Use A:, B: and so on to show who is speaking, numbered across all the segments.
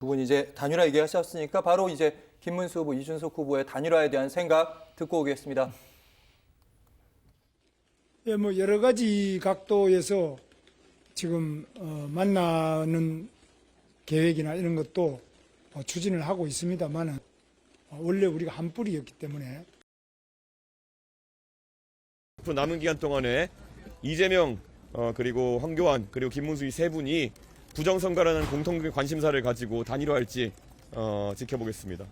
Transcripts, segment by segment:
A: 두 분 이제 단일화 얘기하셨으니까 바로 이제 김문수 후보, 이준석 후보의 단일화에 대한 생각 듣고 오겠습니다.
B: 예, 뭐 여러 가지 각도에서 지금 만나는 계획이나 이런 것도 추진을 하고 있습니다만은 원래 우리가 한 뿌리였기 때문에
C: 앞으로 남은 기간 동안에 이재명 그리고 황교안 그리고 김문수 이 세 분이 부정선거라는 공통적인 관심사를 가지고 단일화할지 지켜보겠습니다.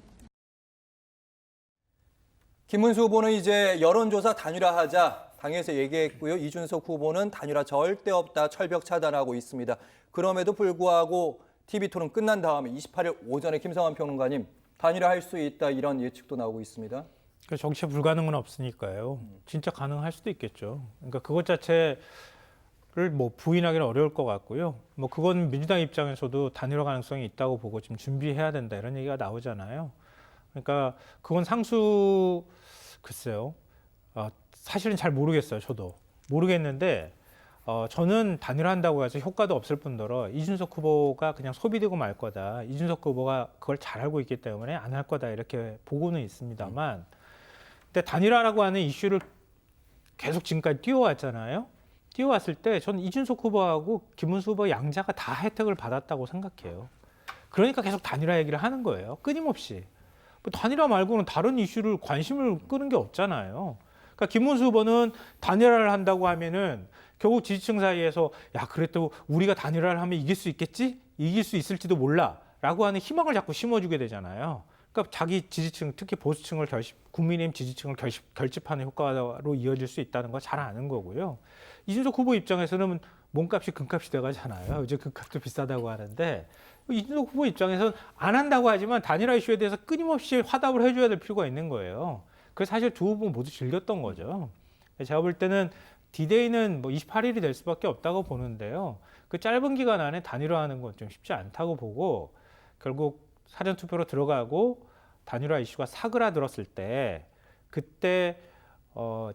A: 김문수 후보는 이제 여론조사 단일화하자 당에서 얘기했고요. 이준석 후보는 단일화 절대 없다 철벽 차단하고 있습니다. 그럼에도 불구하고 TV토론 끝난 다음에 28일 오전에 김성환 평론가님 단일화할 수 있다 이런 예측도 나오고 있습니다.
D: 정치에 불가능은 없으니까요. 진짜 가능할 수도 있겠죠. 그러니까 그것 자체를 뭐 부인하기는 어려울 것 같고요. 뭐 그건 민주당 입장에서도 단일화 가능성이 있다고 보고 지금 준비해야 된다 이런 얘기가 나오잖아요. 그러니까 그건 상수 글쎄요. 사실은 잘 모르겠어요. 저도 모르겠는데 저는 단일화한다고 해서 효과도 없을 뿐더러 이준석 후보가 그냥 소비되고 말 거다. 이준석 후보가 그걸 잘 알고 있기 때문에 안 할 거다 이렇게 보고는 있습니다만 근데 단일화라고 하는 이슈를 계속 지금까지 띄워왔잖아요. 띄워왔을 때 저는 이준석 후보하고 김문수 후보 양자가 다 혜택을 받았다고 생각해요. 그러니까 계속 단일화 얘기를 하는 거예요. 끊임없이. 단일화 말고는 다른 이슈를 관심을 끄는 게 없잖아요. 그러니까 김문수 후보는 단일화를 한다고 하면은 결국 지지층 사이에서 야 그래도 우리가 단일화를 하면 이길 수 있겠지? 이길 수 있을지도 몰라라고 하는 희망을 자꾸 심어주게 되잖아요. 그러니까 자기 지지층, 특히 보수층을 국민의힘 지지층을 결집하는 효과로 이어질 수 있다는 거 잘 아는 거고요. 이준석 후보 입장에서는 몸값이 금값이 돼가잖아요. 이제 금값도 비싸다고 하는데 이준석 후보 입장에서는 안 한다고 하지만 단일화 이슈에 대해서 끊임없이 화답을 해줘야 될 필요가 있는 거예요. 그래서 사실 두 후보 모두 즐겼던 거죠. 제가 볼 때는 D-Day는 뭐 28일이 될 수밖에 없다고 보는데요. 그 짧은 기간 안에 단일화하는 건 좀 쉽지 않다고 보고 결국 사전투표로 들어가고 단일화 이슈가 사그라들었을 때 그때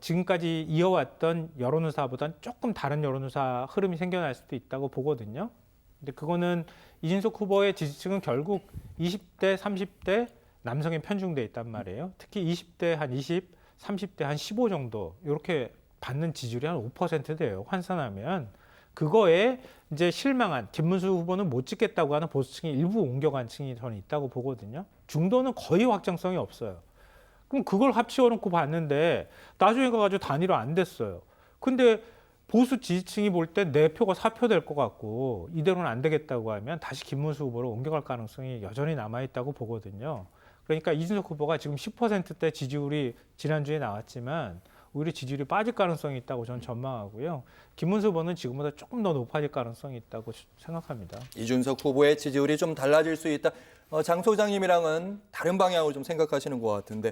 D: 지금까지 이어왔던 여론조사보다는 조금 다른 여론조사 흐름이 생겨날 수도 있다고 보거든요. 근데 그거는 이준석 후보의 지지층은 결국 20대, 30대 남성에 편중돼 있단 말이에요. 특히 20대 한 20, 30대 한 15 정도 이렇게 받는 지지율이 한 5% 돼요. 환산하면. 그거에 이제 실망한 김문수 후보는 못 찍겠다고 하는 보수층이 일부 옮겨간 층이 저는 있다고 보거든요. 중도는 거의 확정성이 없어요. 그럼 그걸 합치워놓고 봤는데 나중에 가가지고 단일화 안 됐어요. 근데 보수 지지층이 볼 때 내 표가 4표 될 것 같고 이대로는 안 되겠다고 하면 다시 김문수 후보로 옮겨갈 가능성이 여전히 남아있다고 보거든요. 그러니까 이준석 후보가 지금 10%대 지지율이 지난주에 나왔지만 오히려 지지율이 빠질 가능성이 있다고 저는 전망하고요. 김문수 후보는 지금보다 조금 더 높아질 가능성이 있다고 생각합니다.
A: 이준석 후보의 지지율이 좀 달라질 수 있다. 장 소장님이랑은 다른 방향으로 좀 생각하시는 것 같은데